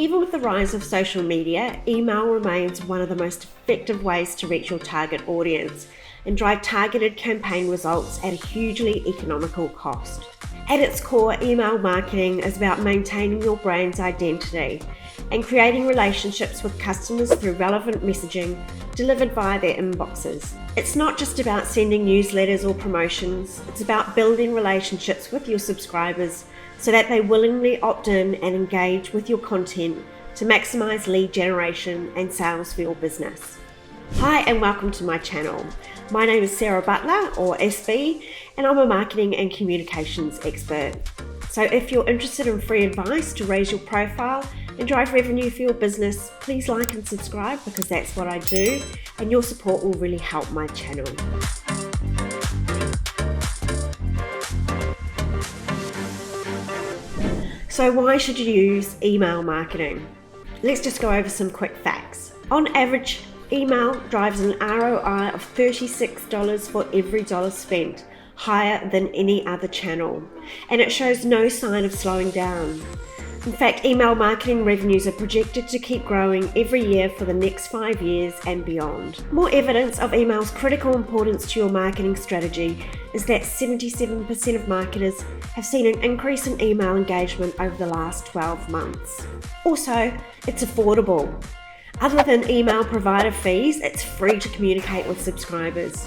Even with the rise of social media, email remains one of the most effective ways to reach your target audience and drive targeted campaign results at a hugely economical cost. At its core, email marketing is about maintaining your brand's identity and creating relationships with customers through relevant messaging delivered via their inboxes. It's not just about sending newsletters or promotions, it's about building relationships with your subscribers so that they willingly opt in and engage with your content to maximize lead generation and sales for your business. Hi and welcome to my channel. My name is Butler, or essbee, and I'm a marketing and communications expert. So if you're interested in free advice to raise your profile and drive revenue for your business, please like and subscribe because that's what I do, and your support will really help my channel. So why should you use email marketing? Let's just go over some quick facts. On average, email drives an ROI of $36 for every dollar spent, higher than any other channel, and it shows no sign of slowing down. In fact, email marketing revenues are projected to keep growing every year for the next 5 years and beyond. More evidence of email's critical importance to your marketing strategy is that 77% of marketers have seen an increase in email engagement over the last 12 months. Also, it's affordable. Other than email provider fees, it's free to communicate with subscribers.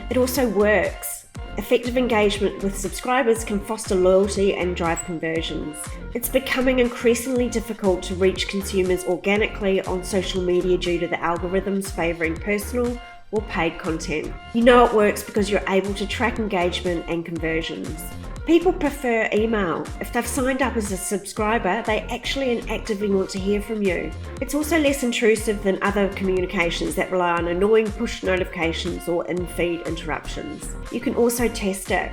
It also works. Effective engagement with subscribers can foster loyalty and drive conversions. It's becoming increasingly difficult to reach consumers organically on social media due to the algorithms favoring personal or paid content. You know it works because you're able to track engagement and conversions. People prefer email. If they've signed up as a subscriber, they actually and actively want to hear from you. It's also less intrusive than other communications that rely on annoying push notifications or in-feed interruptions. You can also test it.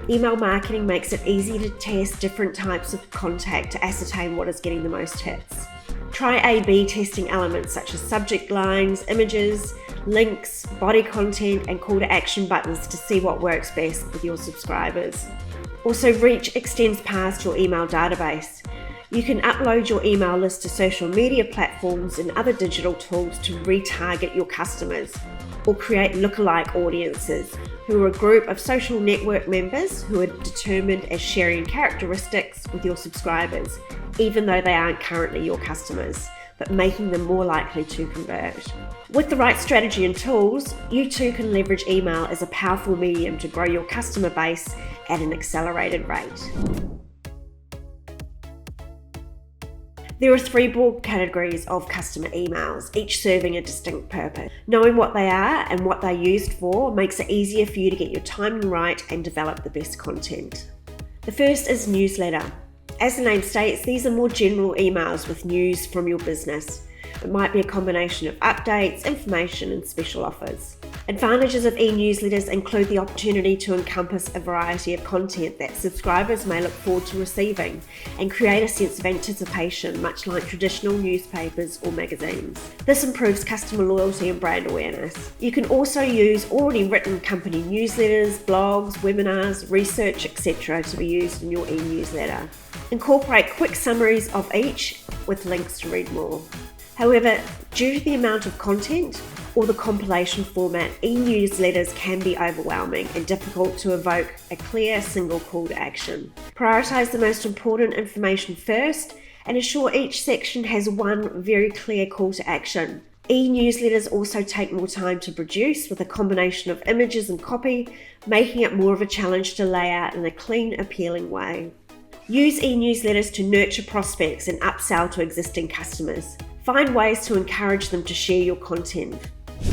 Email marketing makes it easy to test different types of contact to ascertain what is getting the most hits. Try A/B testing elements such as subject lines, images, links, body content, and call to action buttons to see what works best with your subscribers. Also, reach extends past your email database. You can upload your email list to social media platforms and other digital tools to retarget your customers, or create lookalike audiences, who are a group of social network members who are determined as sharing characteristics with your subscribers, even though they aren't currently your customers, but making them more likely to convert. With the right strategy and tools, you too can leverage email as a powerful medium to grow your customer base at an accelerated rate. There are 3 broad categories of customer emails, each serving a distinct purpose. Knowing what they are and what they're used for makes it easier for you to get your timing right and develop the best content. The first is newsletter. As the name states, these are more general emails with news from your business. It might be a combination of updates, information, and special offers. Advantages of e-newsletters include the opportunity to encompass a variety of content that subscribers may look forward to receiving and create a sense of anticipation, much like traditional newspapers or magazines. This improves customer loyalty and brand awareness. You can also use already written company newsletters, blogs, webinars, research, etc. to be used in your e-newsletter. Incorporate quick summaries of each with links to read more. However, due to the amount of content or the compilation format, e-newsletters can be overwhelming and difficult to evoke a clear single call to action. Prioritize the most important information first and ensure each section has one very clear call to action. E-newsletters also take more time to produce with a combination of images and copy, making it more of a challenge to lay out in a clean, appealing way. Use e-newsletters to nurture prospects and upsell to existing customers. Find ways to encourage them to share your content.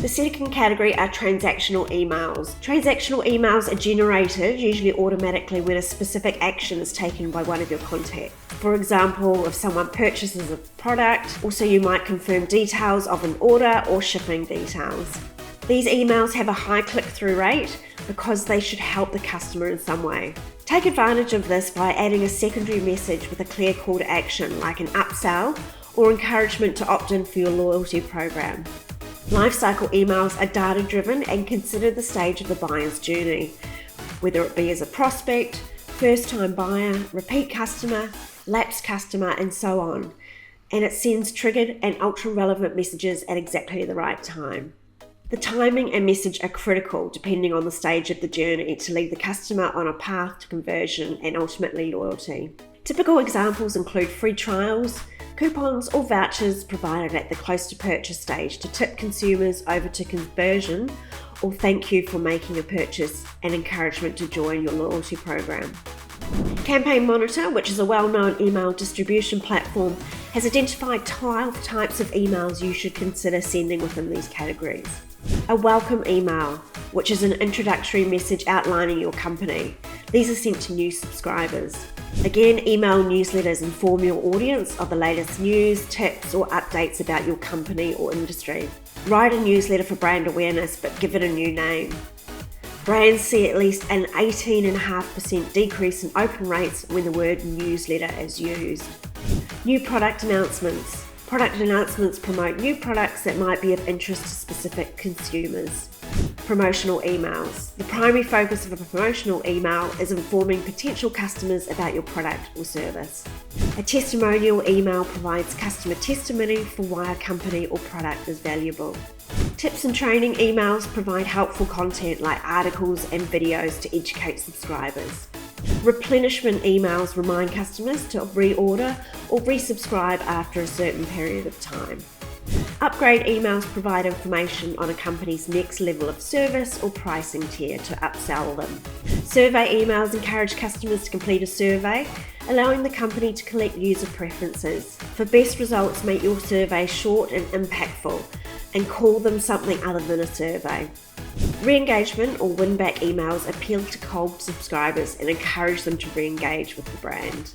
The second category are transactional emails. Transactional emails are generated usually automatically when a specific action is taken by one of your contacts. For example, if someone purchases a product, also you might confirm details of an order or shipping details. These emails have a high click-through rate because they should help the customer in some way. Take advantage of this by adding a secondary message with a clear call to action, like an upsell or encouragement to opt in for your loyalty program. Lifecycle emails are data-driven and consider the stage of the buyer's journey, whether it be as a prospect, first-time buyer, repeat customer, lapsed customer, and so on. and it sends triggered and ultra-relevant messages at exactly the right time. The timing and message are critical depending on the stage of the journey to lead the customer on a path to conversion and ultimately loyalty. Typical examples include free trials, coupons or vouchers provided at the close to purchase stage to tip consumers over to conversion, or thank you for making a purchase and encouragement to join your loyalty program. Campaign Monitor, which is a well-known email distribution platform, has identified 12 types of emails you should consider sending within these categories. A welcome email, which is an introductory message outlining your company. These are sent to new subscribers. Again, email newsletters inform your audience of the latest news, tips, or updates about your company or industry. Write a newsletter for brand awareness, but give it a new name. Brands see at least an 18.5% decrease in open rates when the word newsletter is used. New product announcements. Product announcements promote new products that might be of interest to specific consumers. Promotional emails. The primary focus of a promotional email is informing potential customers about your product or service. A testimonial email provides customer testimony for why a company or product is valuable. Tips and training emails provide helpful content like articles and videos to educate subscribers. Replenishment emails remind customers to reorder or resubscribe after a certain period of time. Upgrade emails provide information on a company's next level of service or pricing tier to upsell them. Survey emails encourage customers to complete a survey, allowing the company to collect user preferences. For best results, make your survey short and impactful, and call them something other than a survey. Re-engagement or win-back emails appeal to cold subscribers and encourage them to re-engage with the brand.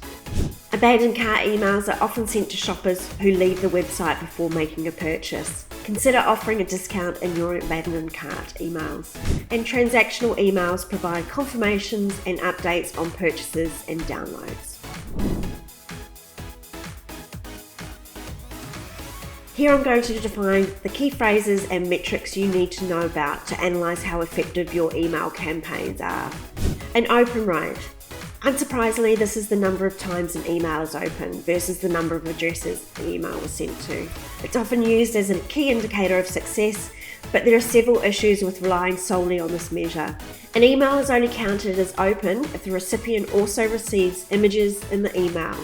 Abandoned cart emails are often sent to shoppers who leave the website before making a purchase. Consider offering a discount in your abandoned cart emails. And transactional emails provide confirmations and updates on purchases and downloads. Here I'm going to define the key phrases and metrics you need to know about to analyse how effective your email campaigns are. An open rate. Unsurprisingly, this is the number of times an email is opened versus the number of addresses the email was sent to. It's often used as a key indicator of success, but there are several issues with relying solely on this measure. An email is only counted as open if the recipient also receives images in the email,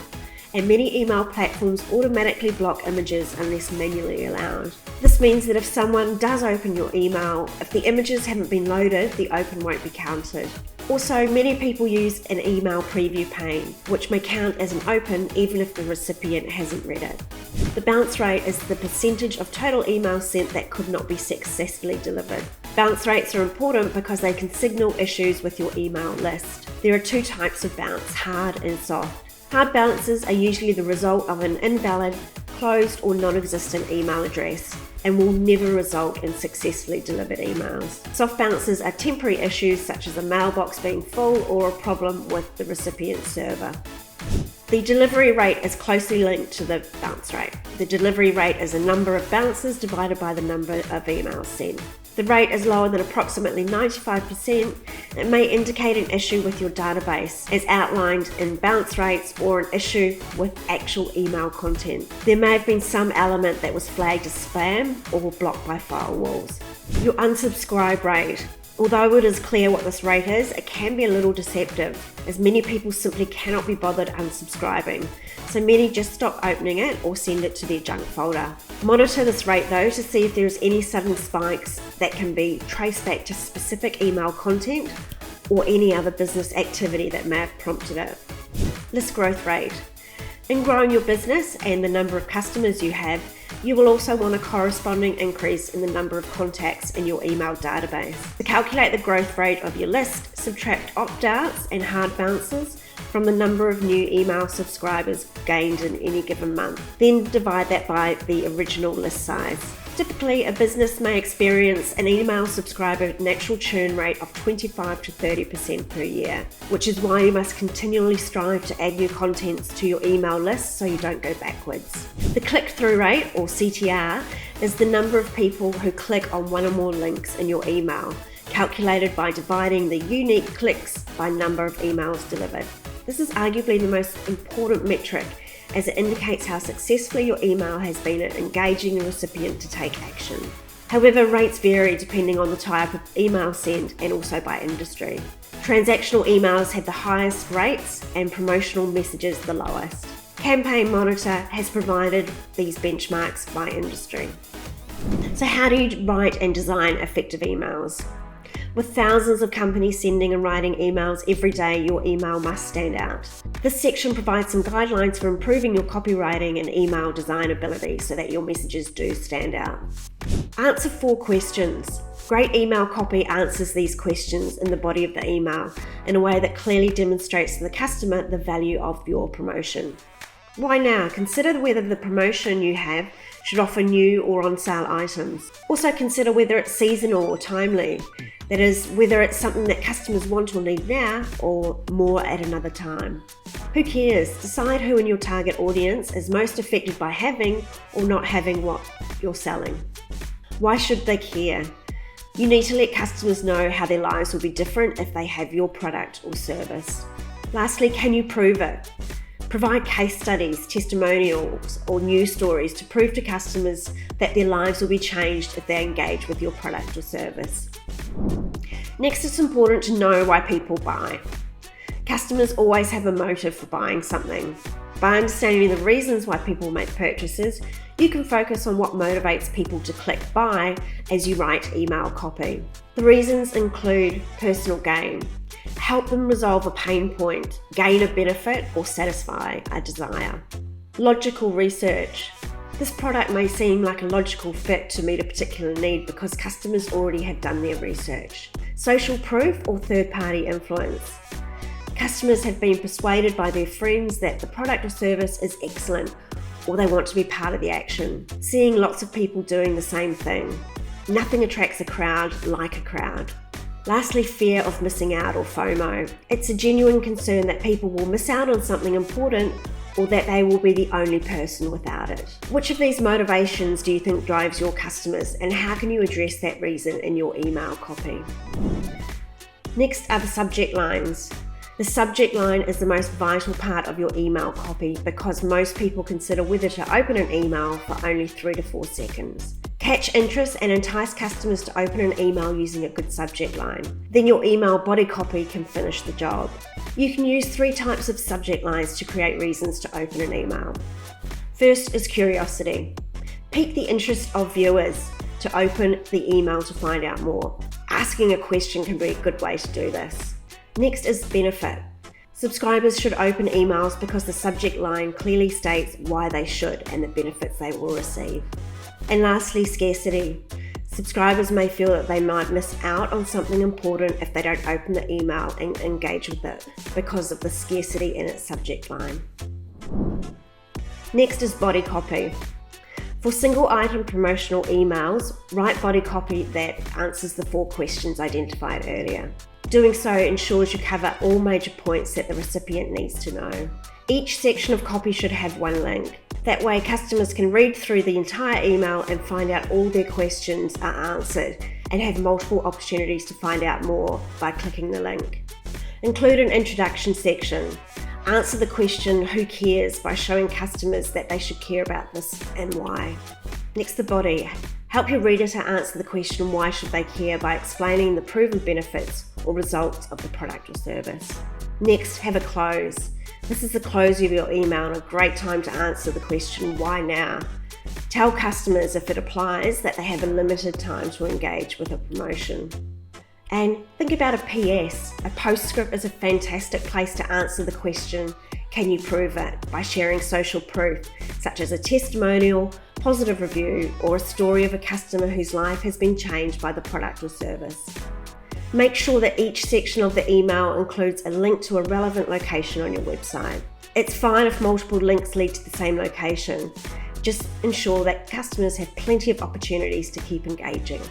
and many email platforms automatically block images unless manually allowed. This means that if someone does open your email, if the images haven't been loaded, the open won't be counted. Also, many people use an email preview pane, which may count as an open even if the recipient hasn't read it. The bounce rate is the percentage of total emails sent that could not be successfully delivered. Bounce rates are important because they can signal issues with your email list. There are two types of bounce, hard and soft. Hard bounces are usually the result of an invalid, closed or non-existent email address and will never result in successfully delivered emails. Soft bounces are temporary issues such as a mailbox being full or a problem with the recipient server. The delivery rate is closely linked to the bounce rate. The delivery rate is a number of bounces divided by the number of emails sent. The rate is lower than approximately 95%. It may indicate an issue with your database, as outlined in bounce rates, or an issue with actual email content. There may have been some element that was flagged as spam or blocked by firewalls. Your unsubscribe rate. Although it is clear what this rate is, it can be a little deceptive, as many people simply cannot be bothered unsubscribing, so many just stop opening it or send it to their junk folder. Monitor this rate though to see if there is any sudden spikes that can be traced back to specific email content or any other business activity that may have prompted it. List growth rate. In growing your business and the number of customers you have, you will also want a corresponding increase in the number of contacts in your email database. To calculate the growth rate of your list, subtract opt-outs and hard bounces from the number of new email subscribers gained in any given month. Then divide that by the original list size. Typically, a business may experience an email subscriber natural churn rate of 25 to 30% per year, which is why you must continually strive to add new contents to your email list so you don't go backwards. The click-through rate, or CTR, is the number of people who click on one or more links in your email, calculated by dividing the unique clicks by number of emails delivered. This is arguably the most important metric, as it indicates how successfully your email has been at engaging the recipient to take action. However, rates vary depending on the type of email sent and also by industry. Transactional emails have the highest rates and promotional messages the lowest. Campaign Monitor has provided these benchmarks by industry. So how do you write and design effective emails? With thousands of companies sending and writing emails every day, your email must stand out. This section provides some guidelines for improving your copywriting and email design ability so that your messages do stand out. Answer 4 questions. Great email copy answers these questions in the body of the email in a way that clearly demonstrates to the customer the value of your promotion. Why now? Consider whether the promotion you have should offer new or on sale items. Also consider whether it's seasonal or timely. That is, whether it's something that customers want or need now or more at another time. Who cares? Decide who in your target audience is most affected by having or not having what you're selling. Why should they care? You need to let customers know how their lives will be different if they have your product or service. Lastly, can you prove it? Provide case studies, testimonials, or news stories to prove to customers that their lives will be changed if they engage with your product or service. Next, it's important to know why people buy. Customers always have a motive for buying something. By understanding the reasons why people make purchases, you can focus on what motivates people to click buy as you write email copy. The reasons include personal gain. Help them resolve a pain point, gain a benefit, or satisfy a desire. Logical research. This product may seem like a logical fit to meet a particular need because customers already have done their research. Social proof or third-party influence. Customers have been persuaded by their friends that the product or service is excellent, or they want to be part of the action. Seeing lots of people doing the same thing. Nothing attracts a crowd like a crowd. Lastly, fear of missing out or FOMO. It's a genuine concern that people will miss out on something important or that they will be the only person without it. Which of these motivations do you think drives your customers, and how can you address that reason in your email copy? Next are the subject lines. The subject line is the most vital part of your email copy because most people consider whether to open an email for only 3 to 4 seconds. Catch interest and entice customers to open an email using a good subject line. Then your email body copy can finish the job. You can use 3 types of subject lines to create reasons to open an email. First is curiosity. Pique the interest of viewers to open the email to find out more. Asking a question can be a good way to do this. Next is benefit. Subscribers should open emails because the subject line clearly states why they should and the benefits they will receive. And lastly, scarcity. Subscribers may feel that they might miss out on something important if they don't open the email and engage with it because of the scarcity in its subject line. Next is body copy. For single item promotional emails, write body copy that answers the 4 questions identified earlier. Doing so ensures you cover all major points that the recipient needs to know. Each section of copy should have 1 link. That way customers can read through the entire email and find out all their questions are answered and have multiple opportunities to find out more by clicking the link. Include an introduction section. Answer the question, who cares, by showing customers that they should care about this and why. Next, the body. Help your reader to answer the question, why should they care, by explaining the proven benefits or results of the product or service. Next, have a close. This is the close of your email and a great time to answer the question, why now? Tell customers, if it applies, that they have a limited time to engage with a promotion. And think about a PS. A postscript is a fantastic place to answer the question, can you prove it, by sharing social proof, such as a testimonial, positive review, or a story of a customer whose life has been changed by the product or service. Make sure that each section of the email includes a link to a relevant location on your website. It's fine if multiple links lead to the same location. Just ensure that customers have plenty of opportunities to keep engaging.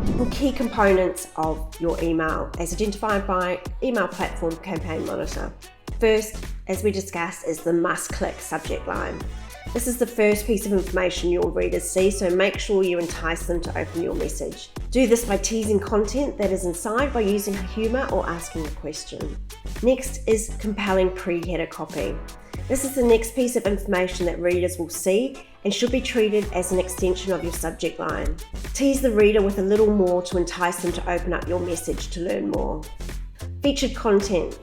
And key components of your email as identified by email platform Campaign Monitor. First, as we discussed, is the must-click subject line. This is the first piece of information your readers see, so make sure you entice them to open your message. Do this by teasing content that is inside by using humour or asking a question. Next is compelling pre-header copy. This is the next piece of information that readers will see and should be treated as an extension of your subject line. Tease the reader with a little more to entice them to open up your message to learn more. Featured content.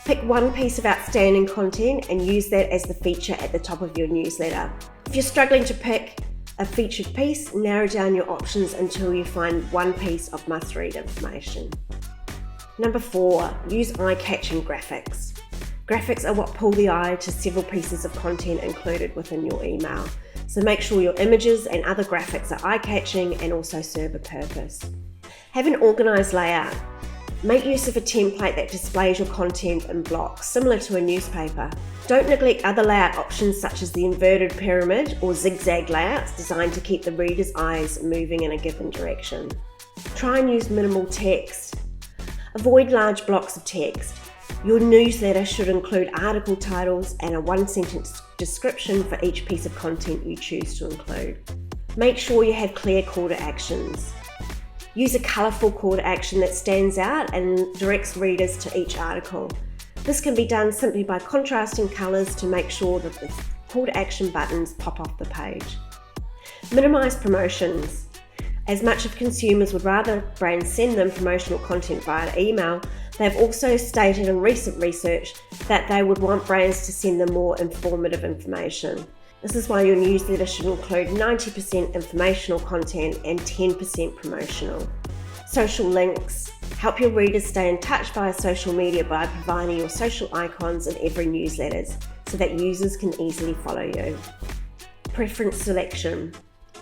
Pick one piece of outstanding content and use that as the feature at the top of your newsletter. If you're struggling to pick a featured piece, narrow down your options until you find one piece of must-read information. Number 4, use eye-catching graphics. Graphics are what pull the eye to several pieces of content included within your email. So make sure your images and other graphics are eye-catching and also serve a purpose. Have an organised layout. Make use of a template that displays your content in blocks, similar to a newspaper. Don't neglect other layout options such as the inverted pyramid or zigzag layouts designed to keep the reader's eyes moving in a given direction. Try and use minimal text. Avoid large blocks of text. Your newsletter should include article titles and a one-sentence description for each piece of content you choose to include. Make sure you have clear call to actions. Use a colourful call to action that stands out and directs readers to each article. This can be done simply by contrasting colours to make sure that the call to action buttons pop off the page. Minimise promotions. As much as consumers would rather brands send them promotional content via email, they've also stated in recent research that they would want brands to send them more informative information. This is why your newsletter should include 90% informational content and 10% promotional. Social links. Help your readers stay in touch via social media by providing your social icons in every newsletter so that users can easily follow you. Preference selection.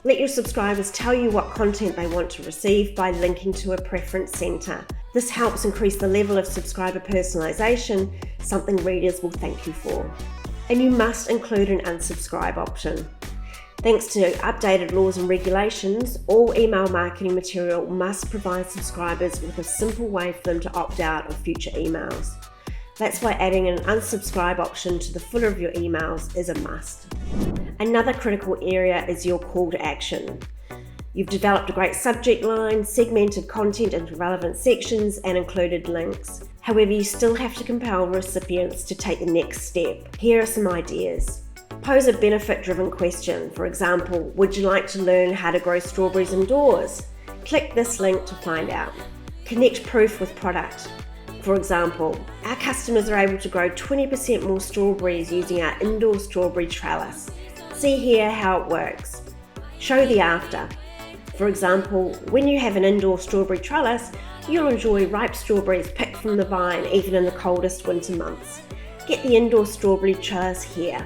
Let your subscribers tell you what content they want to receive by linking to a preference center. This helps increase the level of subscriber personalization, something readers will thank you for. And you must include an unsubscribe option. Thanks to updated laws and regulations, all email marketing material must provide subscribers with a simple way for them to opt out of future emails. That's why adding an unsubscribe option to the footer of your emails is a must. Another critical area is your call to action. You've developed a great subject line, segmented content into relevant sections, and included links. However, you still have to compel recipients to take the next step. Here are some ideas. Pose a benefit-driven question. For example, would you like to learn how to grow strawberries indoors? Click this link to find out. Connect proof with product. For example, our customers are able to grow 20% more strawberries using our indoor strawberry trellis. See here how it works. Show the after. For example, when you have an indoor strawberry trellis, you'll enjoy ripe strawberries picked from the vine even in the coldest winter months. Get the indoor strawberry trellis here.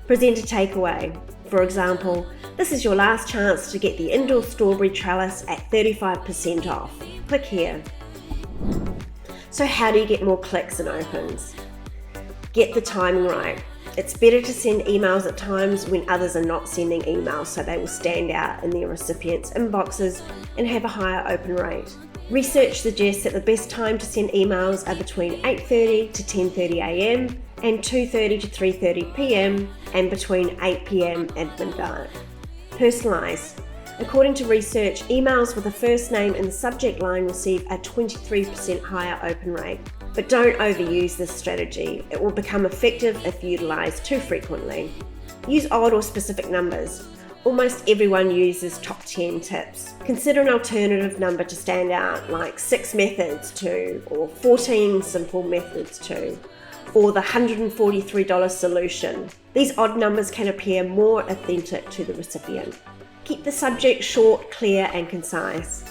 Present a takeaway. For example, this is your last chance to get the indoor strawberry trellis at 35% off. Click here. So how do you get more clicks and opens? Get the timing right. It's better to send emails at times when others are not sending emails so they will stand out in their recipients' inboxes and have a higher open rate. Research suggests that the best time to send emails are between 8:30 to 10:30 a.m. and 2:30 to 3:30 p.m. and between 8 p.m. and midnight. Personalise. According to research, emails with a first name in the subject line receive a 23% higher open rate. But don't overuse this strategy. It will become effective if utilised too frequently. Use odd or specific numbers. Almost everyone uses top 10 tips. Consider an alternative number to stand out, like 6 methods to, or 14 simple methods to, or the $143 solution. These odd numbers can appear more authentic to the recipient. Keep the subject short, clear, and concise.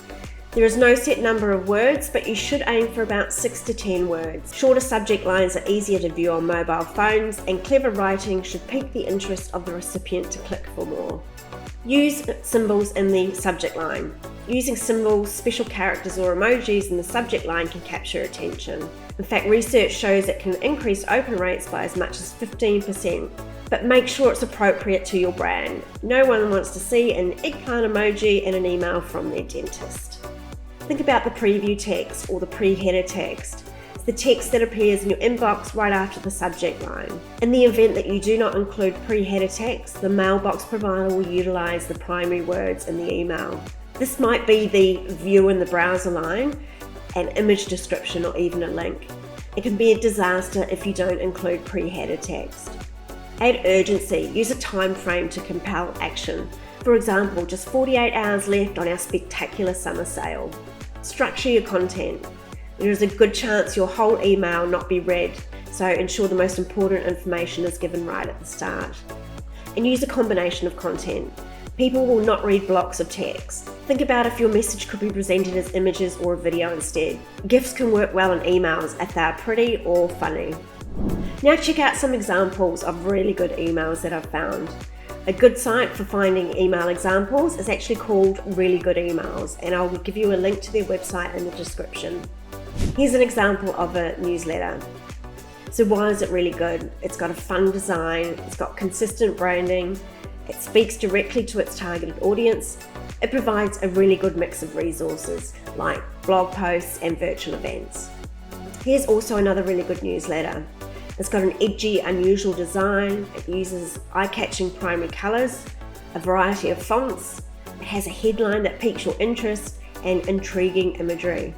There is no set number of words, but you should aim for about 6 to 10 words. Shorter subject lines are easier to view on mobile phones, and clever writing should pique the interest of the recipient to click for more. Use symbols in the subject line. Using symbols, special characters, or emojis in the subject line can capture attention. In fact, research shows it can increase open rates by as much as 15%. But make sure it's appropriate to your brand. No one wants to see an eggplant emoji in an email from their dentist. Think about the preview text or the pre-header text. It's the text that appears in your inbox right after the subject line. In the event that you do not include pre-header text, the mailbox provider will utilize the primary words in the email. This might be the view in the browser line, an image description, or even a link. It can be a disaster if you don't include pre-header text. Add urgency. Use a time frame to compel action. For example, just 48 hours left on our spectacular summer sale. Structure your content. There is a good chance your whole email not be read, so ensure the most important information is given right at the start. And use a combination of content. People will not read blocks of text. Think about if your message could be presented as images or a video instead. GIFs can work well in emails if they are pretty or funny. Now check out some examples of really good emails that I've found. A good site for finding email examples is actually called Really Good Emails, and I'll give you a link to their website in the description. Here's an example of a newsletter. So why is it really good? It's got a fun design, it's got consistent branding, it speaks directly to its targeted audience, it provides a really good mix of resources like blog posts and virtual events. Here's also another really good newsletter. It's got an edgy, unusual design, it uses eye-catching primary colours, a variety of fonts, it has a headline that piques your interest, and intriguing imagery.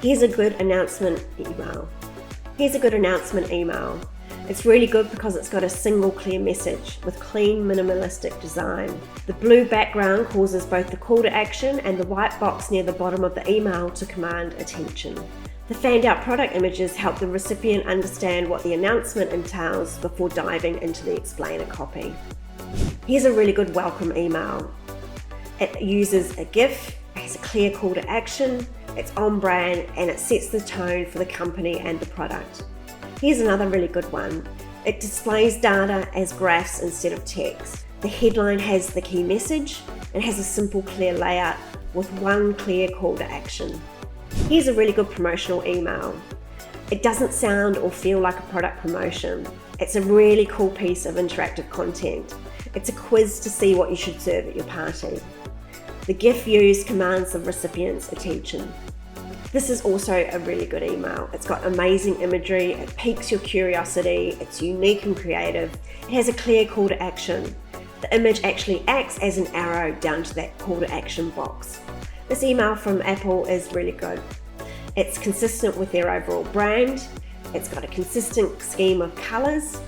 Here's a good announcement email. It's really good because it's got a single clear message with clean, minimalistic design. The blue background causes both the call to action and the white box near the bottom of the email to command attention. The fanned out product images help the recipient understand what the announcement entails before diving into the explainer copy. Here's a really good welcome email. It uses a GIF, it has a clear call to action, it's on brand, and it sets the tone for the company and the product. Here's another really good one. It displays data as graphs instead of text. The headline has the key message and has a simple, clear layout with one clear call to action. Here's a really good promotional email. It doesn't sound or feel like a product promotion. It's a really cool piece of interactive content. It's a quiz to see what you should serve at your party. The GIF used commands the recipient's attention. This is also a really good email. It's got amazing imagery, it piques your curiosity, it's unique and creative, it has a clear call to action. The image actually acts as an arrow down to that call to action box. This email from Apple is really good. It's consistent with their overall brand, it's got a consistent scheme of colours,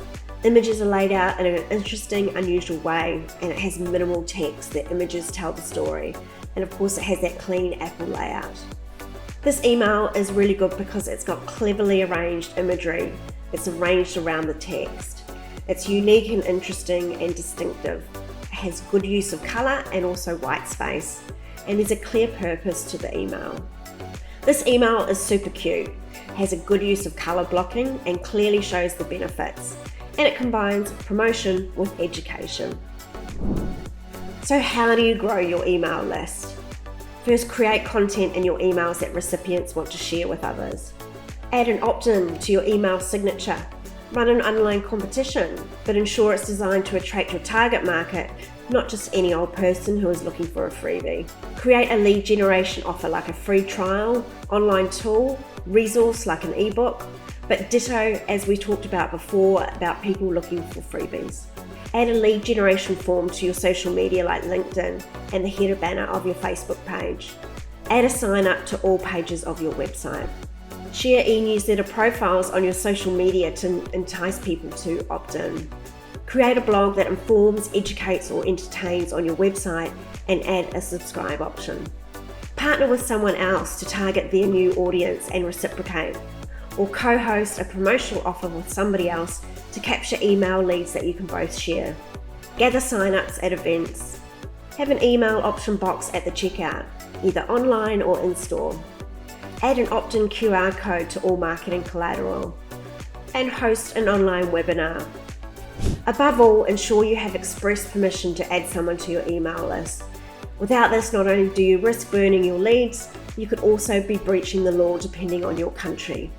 images are laid out in an interesting, unusual way, and it has minimal text. The images tell the story, and of course it has that clean Apple layout. This email is really good because it's got cleverly arranged imagery. It's arranged around the text. It's unique and interesting and distinctive. It has good use of colour and also white space, and there's a clear purpose to the email. This email is super cute, has a good use of colour blocking and clearly shows the benefits, and it combines promotion with education. So how do you grow your email list? First, create content in your emails that recipients want to share with others. Add an opt-in to your email signature. Run an online competition, but ensure it's designed to attract your target market, not just any old person who is looking for a freebie. Create a lead generation offer like a free trial, online tool, resource like an ebook, but ditto as we talked about before about people looking for freebies. Add a lead generation form to your social media like LinkedIn and the header banner of your Facebook page. Add a sign up to all pages of your website. Share e-newsletter profiles on your social media to entice people to opt in. Create a blog that informs, educates or entertains on your website and add a subscribe option. Partner with someone else to target their new audience and reciprocate, or co-host a promotional offer with somebody else to capture email leads that you can both share. Gather sign-ups at events. Have an email option box at the checkout, either online or in-store. Add an opt-in QR code to all marketing collateral. And host an online webinar. Above all, ensure you have express permission to add someone to your email list. Without this, not only do you risk burning your leads, you could also be breaching the law depending on your country.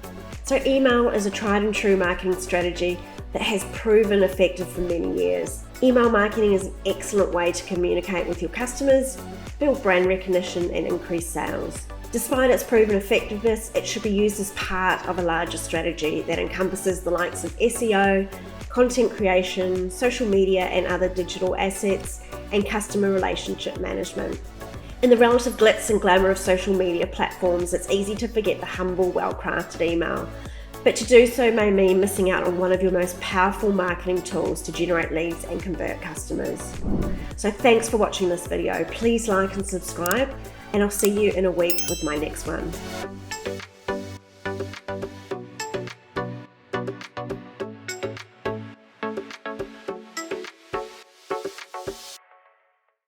So email is a tried and true marketing strategy that has proven effective for many years. Email marketing is an excellent way to communicate with your customers, build brand recognition and increase sales. Despite its proven effectiveness, it should be used as part of a larger strategy that encompasses the likes of SEO, content creation, social media and other digital assets, and customer relationship management. In the relative glitz and glamour of social media platforms, it's easy to forget the humble, well-crafted email. But to do so may mean missing out on one of your most powerful marketing tools to generate leads and convert customers. So thanks for watching this video. Please like and subscribe, and I'll see you in a week with my next one.